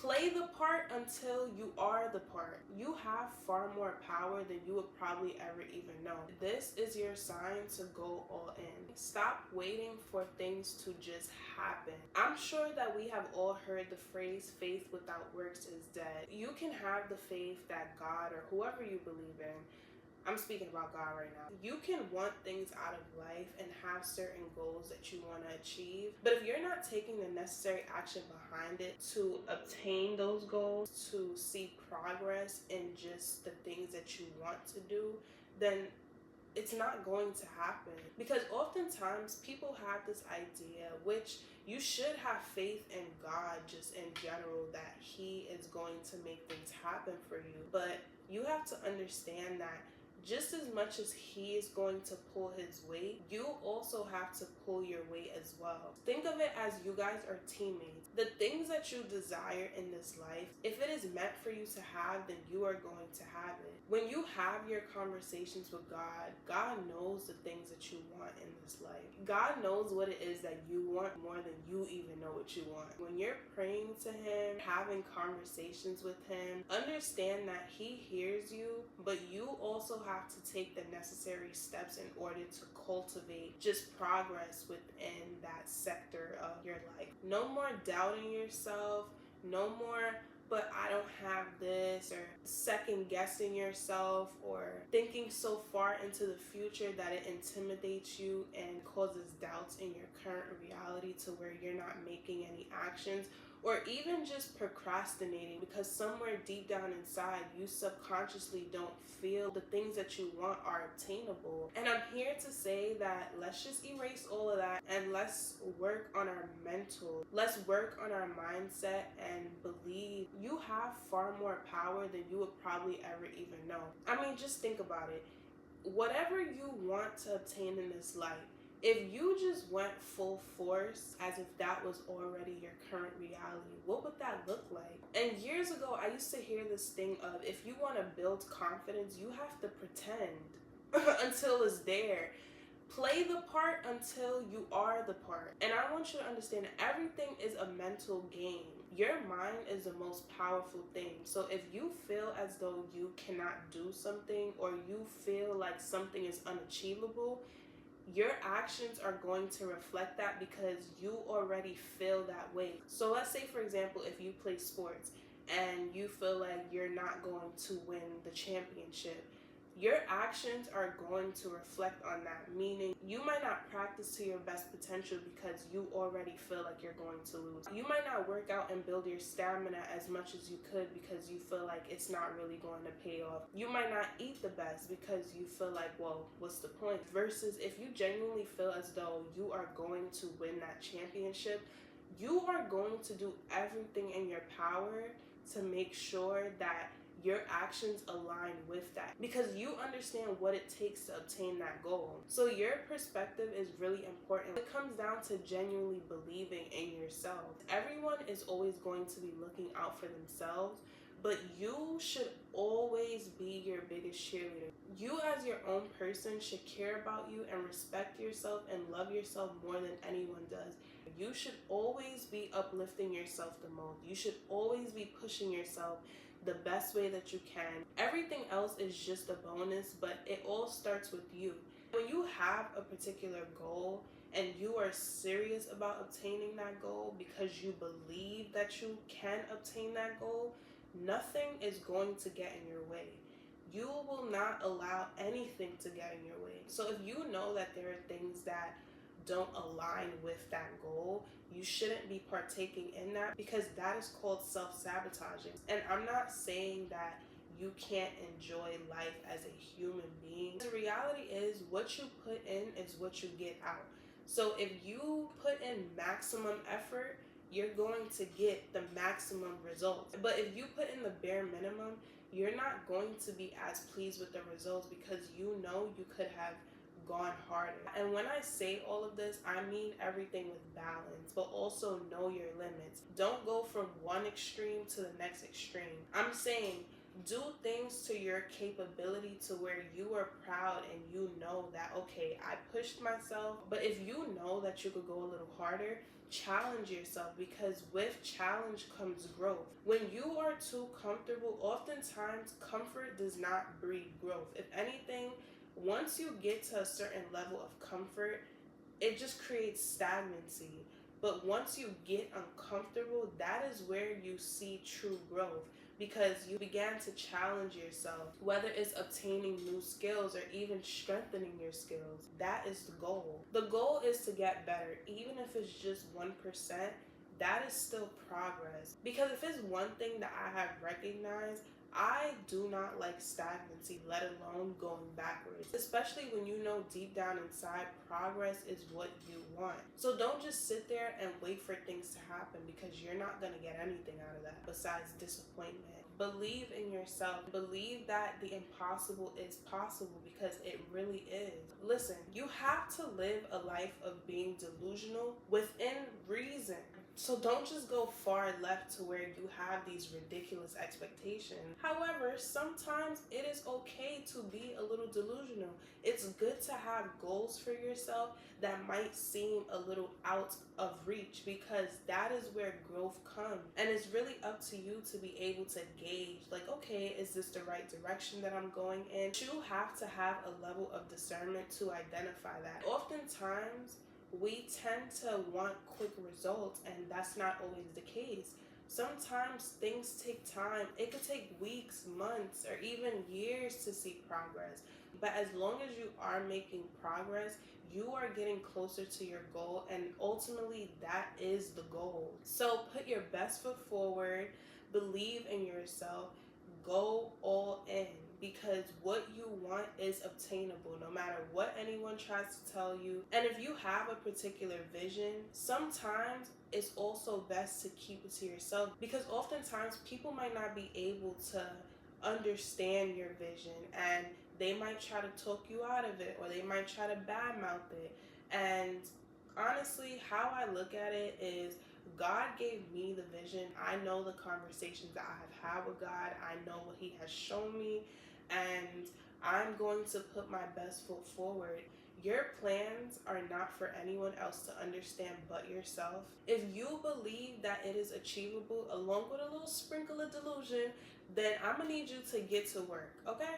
Play the part until you are the part. You have far more power than you would probably ever even know. This is your sign to go all in. Stop waiting for things to just happen. I'm sure that we have all heard the phrase, faith without works is dead. You can have the faith that God or whoever you believe in, I'm speaking about God right now. You can want things out of life and have certain goals that you want to achieve, but if you're not taking the necessary action behind it to obtain those goals, to see progress in just the things that you want to do, then it's not going to happen. Because oftentimes people have this idea, which you should have faith in God just in general, that He is going to make things happen for you. But you have to understand that just as much as He is going to pull His weight, you also have to pull your weight as well. Think of it as you guys are teammates. The things that you desire in this life, if it is meant for you to have, then you are going to have it. When you have your conversations with God, God knows the things that you want in this life. God knows what it is that you want more than you even know what you want. When you're praying to Him, having conversations with Him, understand that He hears you, but you also have to take the necessary steps in order to cultivate just progress within that sector of your life. No more doubting yourself, no more but I don't have this, or second guessing yourself, or thinking so far into the future that it intimidates you and causes doubts in your current reality to where you're not making any actions, or even just procrastinating because somewhere deep down inside you subconsciously don't feel the things that you want are obtainable. And I'm here to say that let's just erase all of that and let's work on our mental, let's work on our mindset and believe you have far more power than you would probably ever even know. I mean, just think about it. Whatever you want to obtain in this life, if you just went full force as if that was already your current reality, what would that look like? And years ago, I used to hear this thing of, if you want to build confidence, you have to pretend until it's there. Play the part until you are the part. And I want you to understand that everything is a mental game. Your mind is the most powerful thing. So if you feel as though you cannot do something, or you feel like something is unachievable, your actions are going to reflect that because you already feel that way. So let's say, for example, if you play sports and you feel like you're not going to win the championship, your actions are going to reflect on that. Meaning, you might not practice to your best potential because you already feel like you're going to lose. You might not work out and build your stamina as much as you could because you feel like it's not really going to pay off. You might not eat the best because you feel like, well, what's the point? Versus if you genuinely feel as though you are going to win that championship, you are going to do everything in your power to make sure that your actions align with that, because you understand what it takes to obtain that goal. So your perspective is really important. It comes down to genuinely believing in yourself. Everyone is always going to be looking out for themselves, but you should always be your biggest cheerleader. You as your own person should care about you and respect yourself and love yourself more than anyone does. You should always be uplifting yourself the most. You should always be pushing yourself the best way that you can. Everything else is just a bonus, but it all starts with you. When you have a particular goal and you are serious about obtaining that goal because you believe that you can obtain that goal, nothing is going to get in your way. You will not allow anything to get in your way. So if you know that there are things that don't align with that goal, you shouldn't be partaking in that, because that is called self-sabotaging. And I'm not saying that you can't enjoy life as a human being. The reality is, what you put in is what you get out. So if you put in maximum effort, you're going to get the maximum results. But if you put in the bare minimum, you're not going to be as pleased with the results because you know you could have gone harder. And when I say all of this, I mean everything with balance, but also know your limits. Don't go from one extreme to the next extreme. I'm saying do things to your capability to where you are proud and you know that, okay, I pushed myself. But if you know that you could go a little harder, challenge yourself, because with challenge comes growth. When you are too comfortable, oftentimes comfort does not breed growth. If anything, once you get to a certain level of comfort, it just creates stagnancy. But once you get uncomfortable, that is where you see true growth, because you began to challenge yourself, whether it's obtaining new skills or even strengthening your skills. That is the goal. The goal is to get better, even if it's just 1%. That is still progress. Because if it's one thing that I have recognized, I do not like stagnancy, let alone going backwards, especially when you know deep down inside progress is what you want. So don't just sit there and wait for things to happen, because you're not going to get anything out of that besides disappointment. Believe in yourself. Believe that the impossible is possible, because it really is. Listen, you have to live a life of being delusional within reason. So don't just go far left to where you have these ridiculous expectations. However, sometimes it is okay to be a little delusional. It's good to have goals for yourself that might seem a little out of reach, because that is where growth comes. And it's really up to you to be able to gauge, like, okay, is this the right direction that I'm going in? You have to have a level of discernment to identify that. Oftentimes, we tend to want quick results, and that's not always the case. Sometimes things take time. It could take weeks, months, or even years to see progress. But as long as you are making progress, you are getting closer to your goal, and ultimately that is the goal. So put your best foot forward, believe in yourself, go all in, because what you want is obtainable no matter what anyone tries to tell you. And if you have a particular vision, sometimes it's also best to keep it to yourself, because oftentimes people might not be able to understand your vision, and they might try to talk you out of it, or they might try to badmouth it. And honestly, how I look at it is, God gave me the vision. I know the conversations that I have had with God. I know what He has shown me, and I'm going to put my best foot forward. Your plans are not for anyone else to understand but yourself. If you believe that it is achievable, along with a little sprinkle of delusion, then I'm gonna need you to get to work, okay?